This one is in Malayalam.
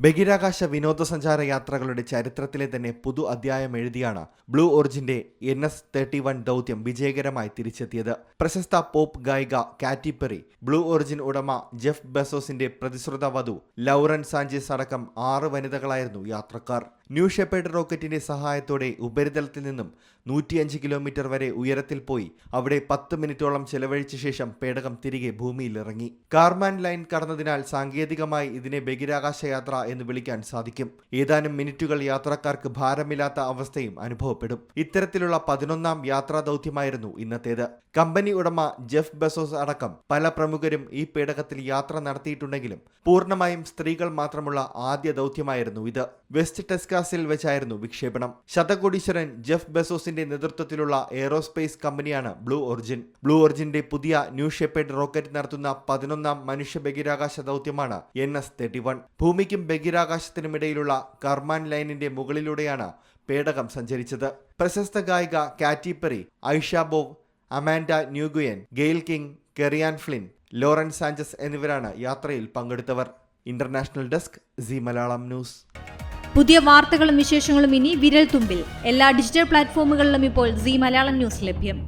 ബഹിരാകാശ വിനോദസഞ്ചാര യാത്രകളുടെ ചരിത്രത്തിലെ തന്നെ പുതു അധ്യായം എഴുതിയാണ് ബ്ലൂ ഒറിജിന്റെ NS-31 ദൗത്യം വിജയകരമായി തിരിച്ചെത്തിയത്. പ്രശസ്ത പോപ്പ് ഗായിക കാറ്റി പെറി, ബ്ലൂ ഒറിജിൻ ഉടമ ജെഫ് ബെസോസിന്റെ പ്രതിശ്രുത വധു ലൗറൻ സാഞ്ചസ് അടക്കം 6 വനിതകളായിരുന്നു യാത്രക്കാർ. ന്യൂ ഷെപ്പേർഡ് റോക്കറ്റിന്റെ സഹായത്തോടെ ഉപരിതലത്തിൽ നിന്നും 105 കിലോമീറ്റർ വരെ ഉയരത്തിൽ പോയി അവിടെ 10 മിനിറ്റോളം ചെലവഴിച്ച ശേഷം പേടകം തിരികെ ഭൂമിയിലിറങ്ങി. കാർമാൻ ലൈൻ കടന്നതിനാൽ സാങ്കേതികമായി ഇതിനെ ബഹിരാകാശ യാത്ര എന്ന് വിളിക്കാൻ സാധിക്കും. ഏതാനും മിനിറ്റുകൾ യാത്രക്കാർക്ക് ഭാരമില്ലാത്ത അവസ്ഥയും അനുഭവപ്പെടും. ഇത്തരത്തിലുള്ള 11ാം യാത്രാ ദൗത്യമായിരുന്നു ഇന്നത്തേത്. കമ്പനി ഉടമ ജെഫ് ബെസോസ് അടക്കം പല പ്രമുഖരും ഈ പേടകത്തിൽ യാത്ര നടത്തിയിട്ടുണ്ടെങ്കിലും പൂർണ്ണമായും സ്ത്രീകൾ മാത്രമുള്ള ആദ്യ ദൗത്യമായിരുന്നു ഇത്. വെസ്റ്റ് ടെക്സാസിൽ വെച്ചായിരുന്നു വിക്ഷേപണം. ശതകോടീശ്വരൻ ജെഫ് ബെസോസിന്റെ നേതൃത്വത്തിലുള്ള എയ്റോസ്പേസ് കമ്പനിയാണ് ബ്ലൂ ഒറിജിൻ. ബ്ലൂ ഒറിജിന്റെ പുതിയ ന്യൂ ഷെപ്പേർഡ് റോക്കറ്റ് നടത്തുന്ന 11ാം മനുഷ്യ ബഹിരാകാശ ദൗത്യമാണ് NS-31. ഭൂമിക്കും ബഹിരാകാശത്തിനുമിടയിലുള്ള കർമാൻ ലൈനിന്റെ മുകളിലൂടെയാണ് പേടകം സഞ്ചരിച്ചത്. പ്രശസ്ത ഗായിക Katy Perry, Aisha Bowe, Amanda Nguyen, Gayle King, Kerianne Flynn, Lauren Sanchez എന്നിവരാണ് യാത്രയിൽ പങ്കെടുത്തവർ. International desk, C Malayalam news. പുതിയ വാർത്തകളും വിശേഷങ്ങളും ഇനി വിരൽ തുമ്പിൽ. എല്ലാ ഡിജിറ്റൽ പ്ലാറ്റ്ഫോമുകളിലും ഇപ്പോൾ സി മലയാളം ന്യൂസ് ലഭ്യം.